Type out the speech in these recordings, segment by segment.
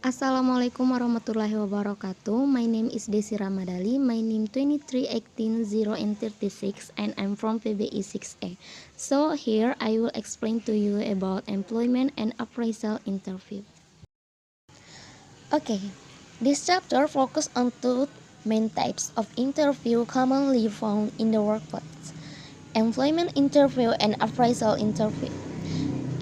Assalamualaikum warahmatullahi wabarakatuh. My name is Desi Ramadali. My name 2318036 and I'm from PBI 6A. So here I will explain to you about employment and appraisal interview. Okay, this chapter focuses on two main types of interview commonly found in the workplace: employment interview and appraisal interview.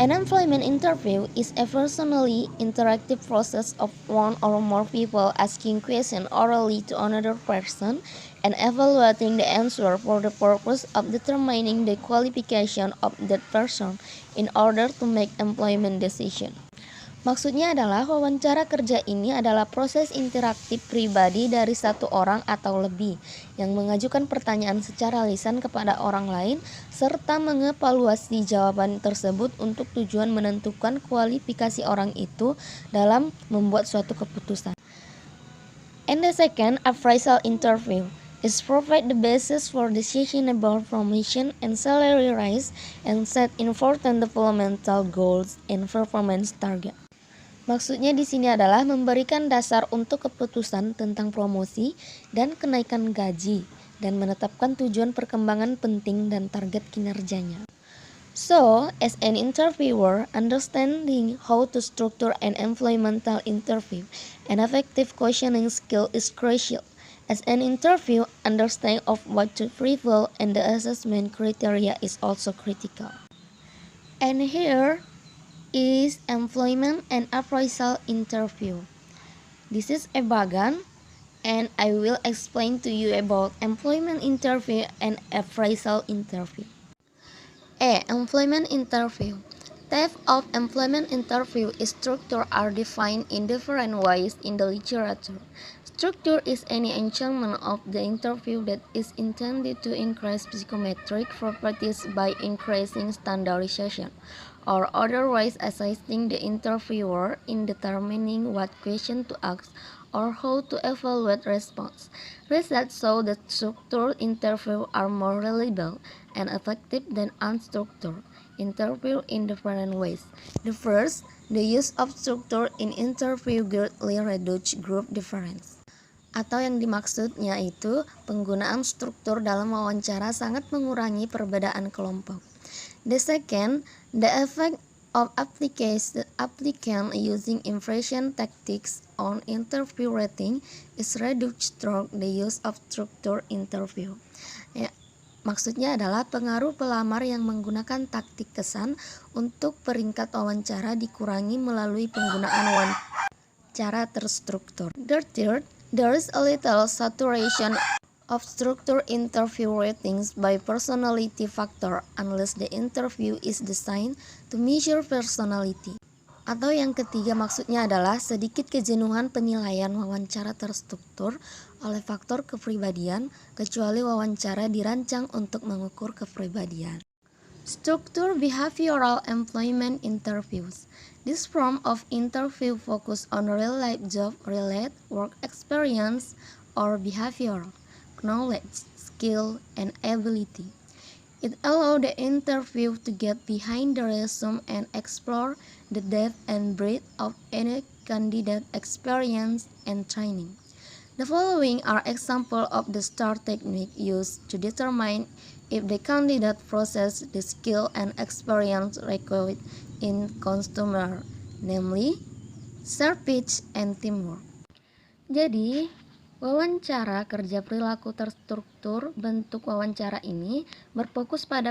An employment interview is a personally interactive process of one or more people asking questions orally to another person and evaluating the answer for the purpose of determining the qualification of that person in order to make employment decision. Maksudnya adalah wawancara kerja ini adalah proses interaktif pribadi dari satu orang atau lebih yang mengajukan pertanyaan secara lisan kepada orang lain serta mengevaluasi jawaban tersebut untuk tujuan menentukan kualifikasi orang itu dalam membuat suatu keputusan. And the second, appraisal interview is provide the basis for decision about promotion and salary rise and set important developmental goals and performance target. Maksudnya di sini adalah memberikan dasar untuk keputusan tentang promosi dan kenaikan gaji dan menetapkan tujuan perkembangan penting dan target kinerjanya. So, as an interviewer, understanding how to structure an employmental interview and effective questioning skill is crucial. As an interview, understanding of what to prevail and the assessment criteria is also critical. And here is employment and appraisal interview. This is a Bagan and I will explain to you about employment interview and appraisal interview. Employment interview. Type of employment interview is structure are defined in different ways in the literature. Structure is any enchantment of the interview that is intended to increase psychometric properties by increasing standardization, or otherwise assisting the interviewer in determining what question to ask or how to evaluate response. Research show that structured interviews are more reliable and effective than unstructured interview in different ways. The first, the use of structure in interview greatly reduce group difference. Atau yang dimaksudnya itu penggunaan struktur dalam wawancara sangat mengurangi perbedaan kelompok. The second, the effect of applicant using impression tactics on interview rating is reduced through the use of structure interview. Maksudnya adalah pengaruh pelamar yang menggunakan taktik kesan untuk peringkat wawancara dikurangi melalui penggunaan wawancara terstruktur. The third, there is a little saturation of structure interview ratings by personality factor unless the interview is designed to measure personality. Atau yang ketiga maksudnya adalah sedikit kejenuhan penilaian wawancara terstruktur oleh faktor kepribadian kecuali wawancara dirancang untuk mengukur kepribadian. Structure behavioral employment interviews. This form of interview focus on real-life job-related work experience or behavioral knowledge, skill, and ability. It allows the interview to get behind the resume and explore the depth and breadth of any candidate experience and training. The following are examples of the STAR technique used to determine if the candidate possesses the skill and experience required in customer, namely service and teamwork. Jadi, wawancara kerja perilaku terstruktur. Bentuk wawancara ini berfokus pada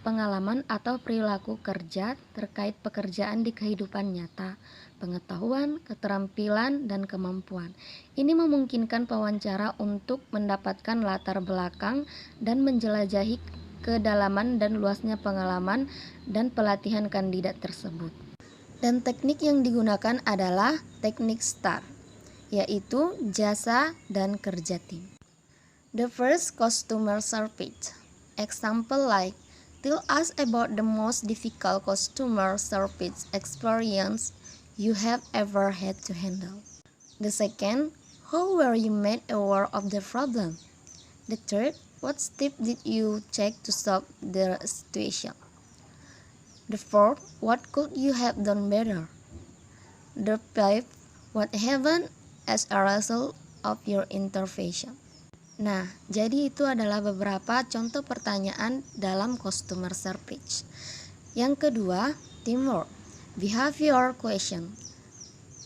pengalaman atau perilaku kerja terkait pekerjaan di kehidupan nyata, pengetahuan, keterampilan, dan kemampuan. Ini memungkinkan pewawancara untuk mendapatkan latar belakang dan menjelajahi kedalaman dan luasnya pengalaman dan pelatihan kandidat tersebut. Dan teknik yang digunakan adalah teknik STAR, yaitu jasa dan kerja tim. The first, customer service. Example like, tell us about the most difficult customer service experience you have ever had to handle. The second, how were you made aware of the problem? The third, what steps did you take to solve the situation? The fourth, what could you have done better? The fifth, What happened as a result of your intervention? Nah, jadi itu adalah beberapa contoh pertanyaan dalam customer service. Yang kedua, teamwork. Behavior question.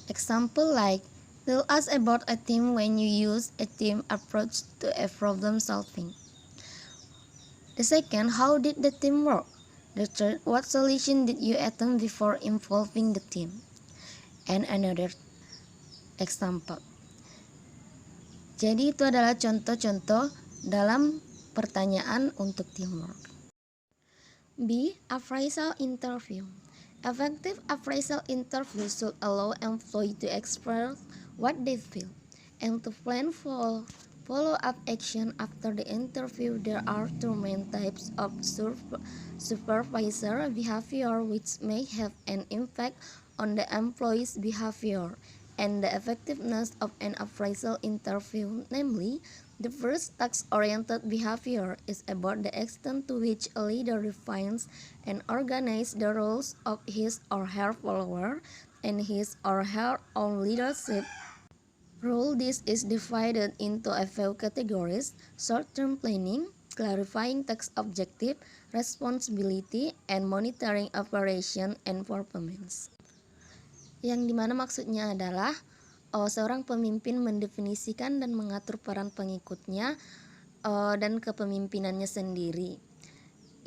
Example like, tell us about a team when you use a team approach to a problem solving. The second, how did the team work? The third, what solution did you attempt before involving the team? And another example. Jadi itu adalah contoh-contoh dalam pertanyaan untuk teamwork. B. Appraisal interview. Effective appraisal interview should allow employees to express what they feel and to plan for follow-up action after the interview. There are two main types of supervisor behavior which may have an impact on the employee's behavior and the effectiveness of an appraisal interview. Namely, the first, task-oriented behavior is about the extent to which a leader defines and organizes the roles of his or her follower and his or her own leadership role. This is divided into a few categories: short-term planning, clarifying task objective, responsibility, and monitoring operation and performance. Yang dimana maksudnya adalah seorang pemimpin mendefinisikan dan mengatur peran pengikutnya dan kepemimpinannya sendiri.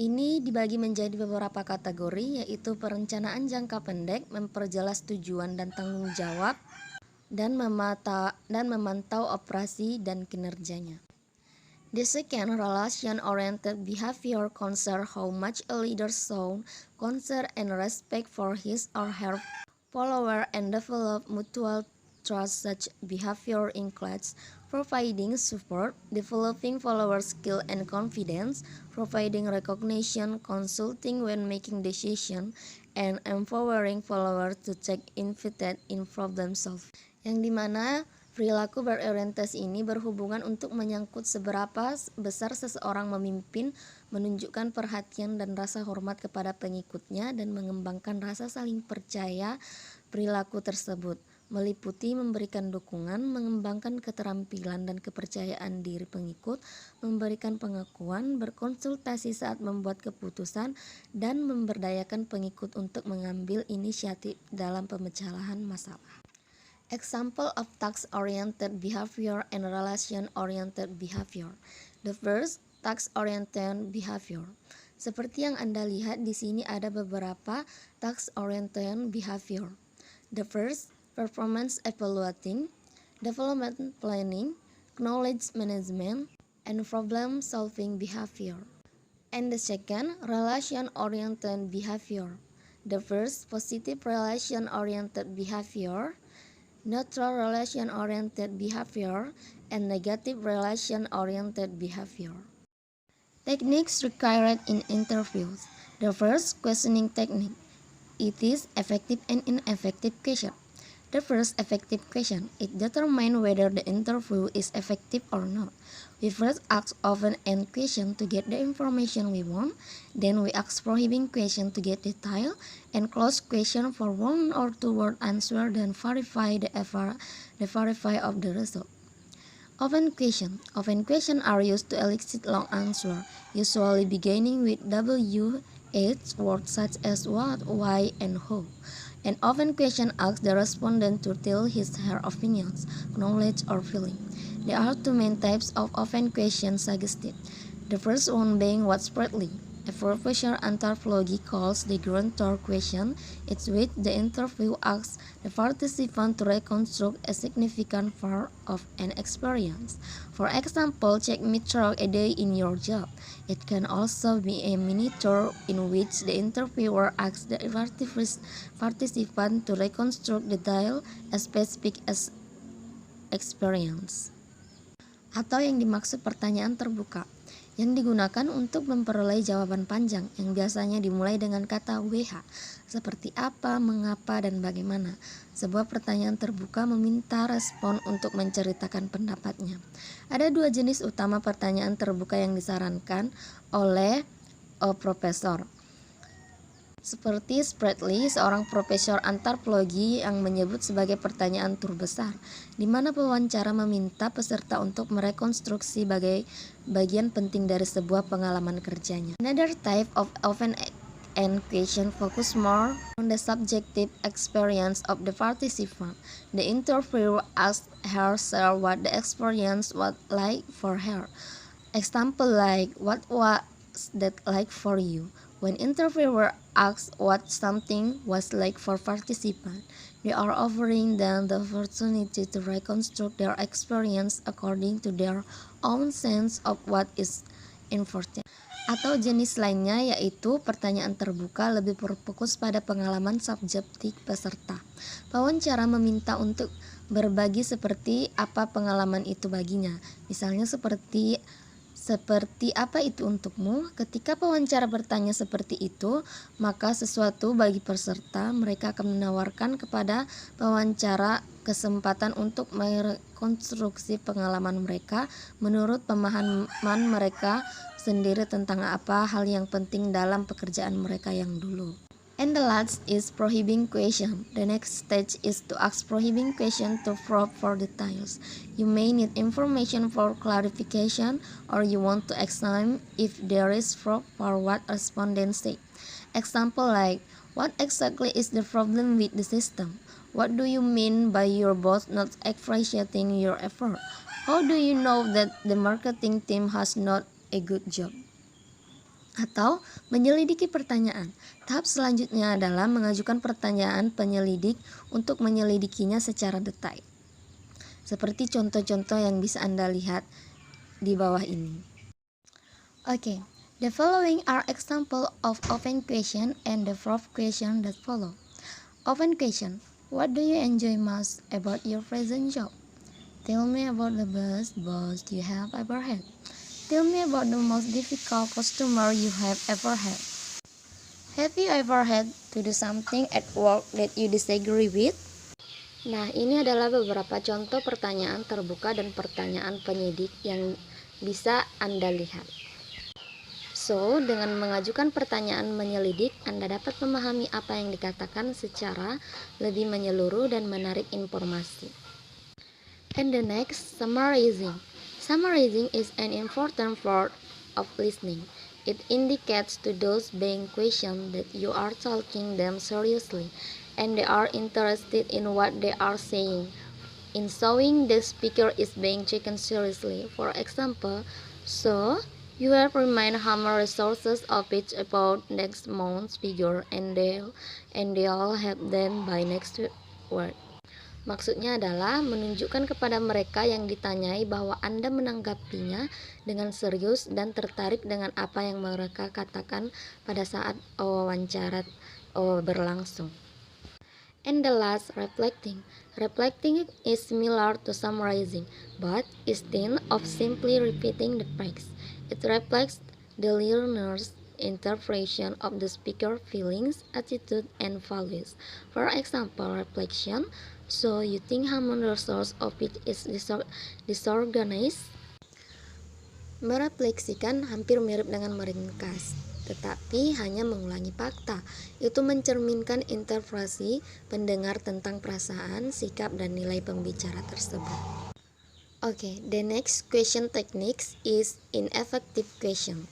Ini dibagi menjadi beberapa kategori, yaitu perencanaan jangka pendek, memperjelas tujuan dan tanggung jawab, dan memantau operasi dan kinerjanya. The second, relation-oriented behavior concern how much a leader shows concern and respect for his or her follower and develop mutual trust. Such behavior includes providing support, developing follower skill and confidence, providing recognition, consulting when making decisions, and empowering followers to take initiative in problem solving. Yang dimana perilaku berorientasi ini berhubungan untuk menyangkut seberapa besar seseorang memimpin, menunjukkan perhatian dan rasa hormat kepada pengikutnya, dan mengembangkan rasa saling percaya. Perilaku tersebut meliputi memberikan dukungan, mengembangkan keterampilan dan kepercayaan diri pengikut, memberikan pengakuan, berkonsultasi saat membuat keputusan, dan memberdayakan pengikut untuk mengambil inisiatif dalam pemecahan masalah. Example of task-oriented behavior and relation-oriented behavior. The first, task-oriented behavior. Seperti yang Anda lihat di sini ada beberapa task-oriented behavior. The first, performance evaluating, development planning, knowledge management, and problem-solving behavior. And the second, relation-oriented behavior. The first, positive relation-oriented behavior, neutral relation-oriented behavior, and negative relation-oriented behavior. Techniques required in interviews. The first, questioning technique. It is effective and ineffective question. The first, effective question. It determines whether the interview is effective or not. We first ask open-end question to get the information we want, then we ask probing question to get detail, and close question for one or two word answer, then verify of the result. Open question. Open question are used to elicit long answer, usually beginning with WH words such as what, why, and how. An open question asks the respondent to tell his or her opinions, knowledge, or feeling. There are two main types of open questions suggested. The first one being what spreadly. A Professor anthropology calls the grunter question, in which the interview asks the participant to reconstruct a significant part of an experience. For example, check me through a day in your job. It can also be a mini tour in which the interviewer asks the participant to reconstruct the dial a specific experience. Atau yang dimaksud pertanyaan terbuka, yang digunakan untuk memperoleh jawaban panjang yang biasanya dimulai dengan kata WH, seperti apa, mengapa, dan bagaimana. Sebuah pertanyaan terbuka meminta respon untuk menceritakan pendapatnya. Ada dua jenis utama pertanyaan terbuka yang disarankan oleh profesor. Seperti Spratly, seorang profesor antropologi yang menyebut sebagai pertanyaan terbesar, di mana pewawancara meminta peserta untuk merekonstruksi bagian penting dari sebuah pengalaman kerjanya. Another type of open and question focus more on the subjective experience of the participant. The interviewer asks herself what the experience was like for her. Example like, what was that like for you? When interviewer asks what something was like for participant, they are offering them the opportunity to reconstruct their experience according to their own sense of what is important. Atau jenis lainnya yaitu pertanyaan terbuka lebih berfokus pada pengalaman subjektif peserta. Pewawancara meminta untuk berbagi seperti apa pengalaman itu baginya. Misalnya seperti apa itu untukmu? Ketika pewawancara bertanya seperti itu, maka sesuatu bagi peserta, mereka akan menawarkan kepada pewawancara kesempatan untuk merekonstruksi pengalaman mereka menurut pemahaman mereka sendiri tentang apa hal yang penting dalam pekerjaan mereka yang dulu. And the last is prohibiting question. The next stage is to ask prohibiting question to probe for details. You may need information for clarification, or you want to examine if there is proof for what respondents say. Example like, what exactly is the problem with the system? What do you mean by your boss not appreciating your effort? How do you know that the marketing team has not a good job? Atau menyelidiki pertanyaan. Tahap selanjutnya adalah mengajukan pertanyaan penyelidik untuk menyelidikinya secara detail. Seperti contoh-contoh yang bisa Anda lihat di bawah ini. Okay, the following are example of open question and the probe question that follow. Open question: what do you enjoy most about your present job? Tell me about the best boss you have ever had. Tell me about the most difficult customer you have ever had. Have you ever had to do something at work that you disagree with? Nah, ini adalah beberapa contoh pertanyaan terbuka dan pertanyaan penyidik yang bisa Anda lihat. So, dengan mengajukan pertanyaan menyelidik, Anda dapat memahami apa yang dikatakan secara lebih menyeluruh dan menarik informasi. And the next, summarizing. Summarizing is an important part of listening. It indicates to those being questioned that you are taking them seriously and they are interested in what they are saying. In showing the speaker is being taken seriously. For example, so you have remind how many resources of it about next month's figure and they'll have them by next week. Maksudnya adalah menunjukkan kepada mereka yang ditanyai bahwa Anda menanggapinya dengan serius dan tertarik dengan apa yang mereka katakan pada saat wawancara berlangsung. And the last, reflecting. Reflecting is similar to summarizing, but instead of simply repeating the facts, it reflects the learner's interpretation of the speaker feelings, attitude, and values. For example, reflection. So you think how many resource of it is disorganized? Merefleksikan hampir mirip dengan meringkas, tetapi hanya mengulangi fakta. Itu mencerminkan interpretasi pendengar tentang perasaan, sikap, dan nilai pembicara tersebut. Okay, the next question techniques is ineffective question.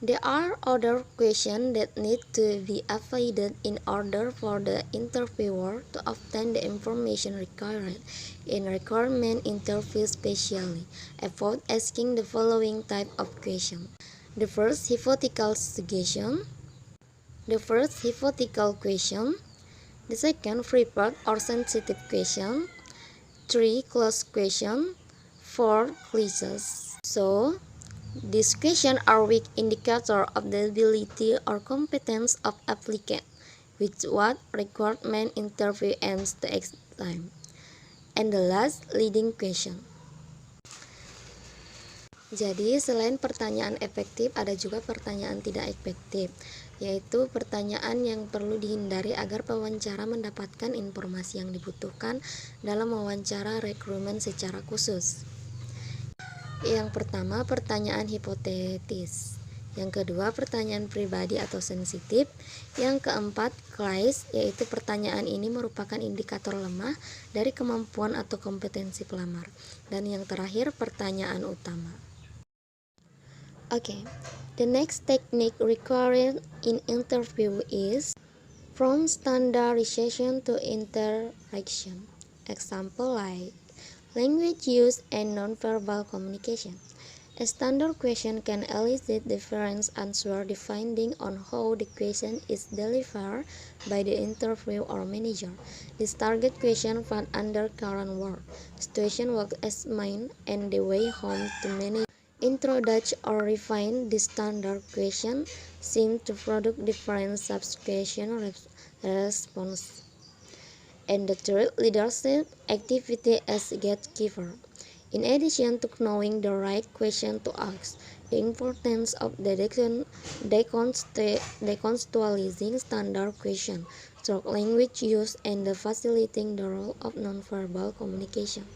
There are other questions that need to be avoided in order for the interviewer to obtain the information required. In requirement interview especially, avoid asking the following type of question. The first, hypothetical suggestion. The second, free-part or sensitive question. 3, closed question. 4, cliches. So, these questions are weak indicator of the ability or competence of applicant, with what requirement interview aims to examine. And the last, leading question. Jadi, selain pertanyaan efektif, ada juga pertanyaan tidak efektif, yaitu pertanyaan yang perlu dihindari agar pewawancara mendapatkan informasi yang dibutuhkan dalam wawancara rekrutmen secara khusus. Yang pertama, pertanyaan hipotetis. Yang kedua, pertanyaan pribadi atau sensitif. Yang keempat, clash, yaitu pertanyaan ini merupakan indikator lemah dari kemampuan atau kompetensi pelamar. Dan yang terakhir, pertanyaan utama. Okay, the next technique required in interview is from standardization to interaction. Example like language use and nonverbal communication. A standard question can elicit different answers depending on how the question is delivered by the interviewer or manager. This target question falls under current work, situation work assignment, and the way home to manage. Introduce or refine the standard question seem to produce different sub-question response. And the third, leadership activity as gatekeeper. In addition to knowing the right question to ask, the importance of the decontextualizing standard question, through language use, and the facilitating the role of nonverbal communication.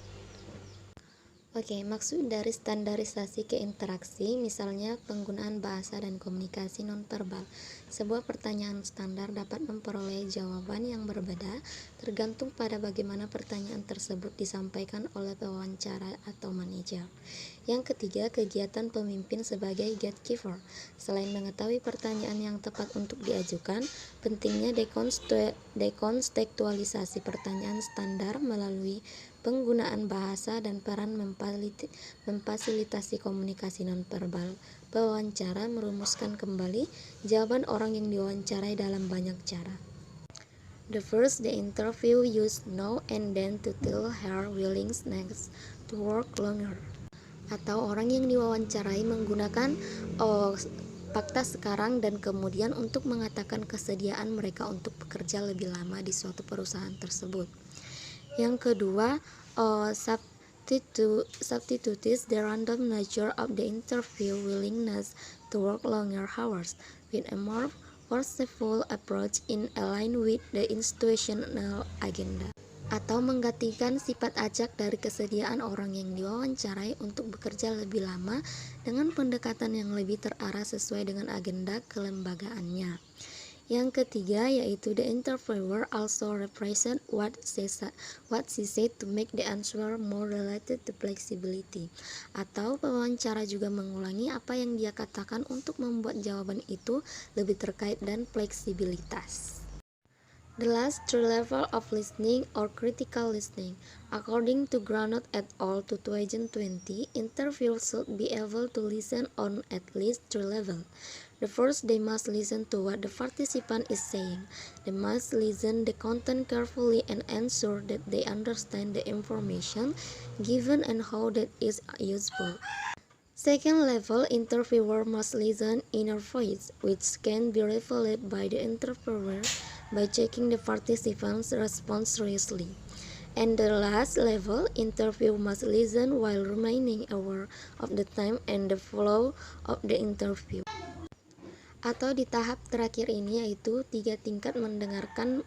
Oke, maksud dari standarisasi ke interaksi, misalnya penggunaan bahasa dan komunikasi nonverbal. Sebuah pertanyaan standar dapat memperoleh jawaban yang berbeda tergantung pada bagaimana pertanyaan tersebut disampaikan oleh pewawancara atau manajer. Yang ketiga, kegiatan pemimpin sebagai gatekeeper. Selain mengetahui pertanyaan yang tepat untuk diajukan, pentingnya dekontekstualisasi pertanyaan standar melalui penggunaan bahasa dan peran memfasilitasi komunikasi nonverbal. Pewawancara merumuskan kembali jawaban orang yang diwawancarai dalam banyak cara. The first, the interview used now and then to tell her willingness to work longer. Atau orang yang diwawancarai menggunakan fakta sekarang dan kemudian untuk mengatakan kesediaan mereka untuk bekerja lebih lama di suatu perusahaan tersebut. Yang kedua, substitutes the random nature of the interview willingness to work longer hours with a more forceful approach in align with the institutional agenda. Atau menggantikan sifat ajak dari kesediaan orang yang diwawancarai untuk bekerja lebih lama dengan pendekatan yang lebih terarah sesuai dengan agenda kelembagaannya. Yang ketiga, yaitu the interviewer also represent what she said to make the answer more related to flexibility. Atau pewawancara juga mengulangi apa yang dia katakan untuk membuat jawaban itu lebih terkait dan fleksibilitas. The last three levels of listening or critical listening. According to Granot et al. 2020, interviewers should be able to listen on at least three levels. The first, they must listen to what the participant is saying. They must listen the content carefully and ensure that they understand the information given and how that is useful. Second level, interviewer must listen inner voice, which can be revealed by the interviewer by checking the participant's response seriously. And the last level, interviewer must listen while remaining aware of the time and the flow of the interview. Atau di tahap terakhir ini, yaitu 3 tingkat mendengarkan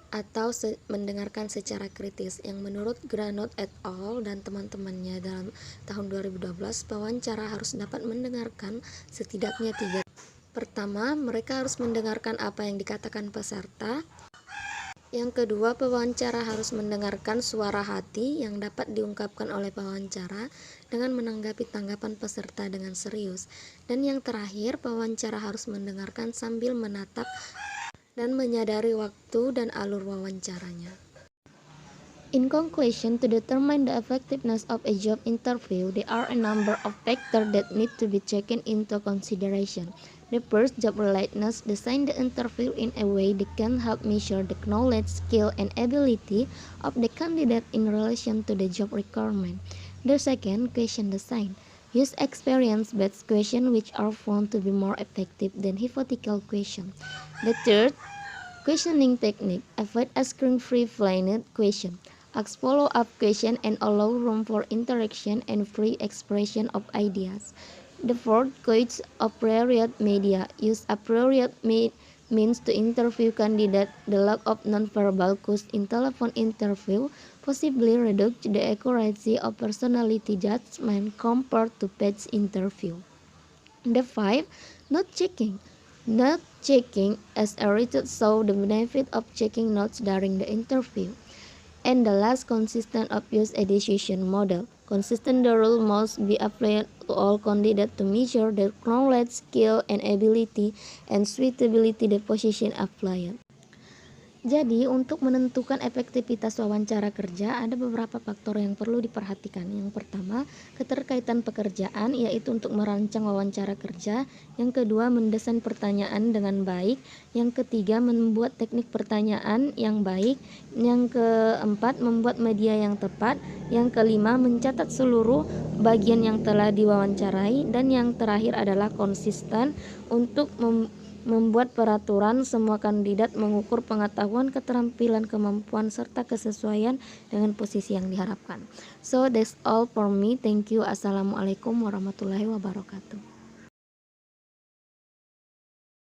atau mendengarkan secara kritis, yang menurut Granot et al. Dan teman-temannya dalam tahun 2012, pewawancara harus dapat mendengarkan setidaknya 3. Pertama, mereka harus mendengarkan apa yang dikatakan peserta. Yang kedua, pewawancara harus mendengarkan suara hati yang dapat diungkapkan oleh pewawancara dengan menanggapi tanggapan peserta dengan serius. Dan yang terakhir, pewawancara harus mendengarkan sambil menatap dan menyadari waktu dan alur wawancaranya. In conclusion, to determine the effectiveness of a job interview, there are a number of factors that need to be taken into consideration. The first, job relatedness. Design the interview in a way that can help measure the knowledge, skill, and ability of the candidate in relation to the job requirement. The second, question design. Use experience-based questions which are found to be more effective than hypothetical questions. The third, questioning technique. Avoid asking free-flowing questions. Ask follow-up questions and allow room for interaction and free expression of ideas. The fourth, choice appropriate media. Use appropriate means to interview candidate. The lack of nonverbal cues in telephone interview possibly reduce the accuracy of personality judgment compared to page interview. The five, Note checking. Note checking as a ritual show the benefit of checking notes during the interview. And the last, consistent of use a decision model. Consistent the rule must be applied to all candidates to measure their knowledge, skill, and ability and suitability the position applied. Jadi, untuk menentukan efektivitas wawancara kerja, ada beberapa faktor yang perlu diperhatikan. Yang pertama, keterkaitan pekerjaan, yaitu untuk merancang wawancara kerja. Yang kedua, mendesain pertanyaan dengan baik. Yang ketiga, membuat teknik pertanyaan yang baik. Yang keempat, membuat media yang tepat. Yang kelima, mencatat seluruh bagian yang telah diwawancarai. Dan yang terakhir adalah konsisten untuk membuat peraturan. Semua kandidat mengukur pengetahuan, keterampilan, kemampuan, serta kesesuaian dengan posisi yang diharapkan. So that's all for me. Thank you. Assalamualaikum warahmatullahi wabarakatuh.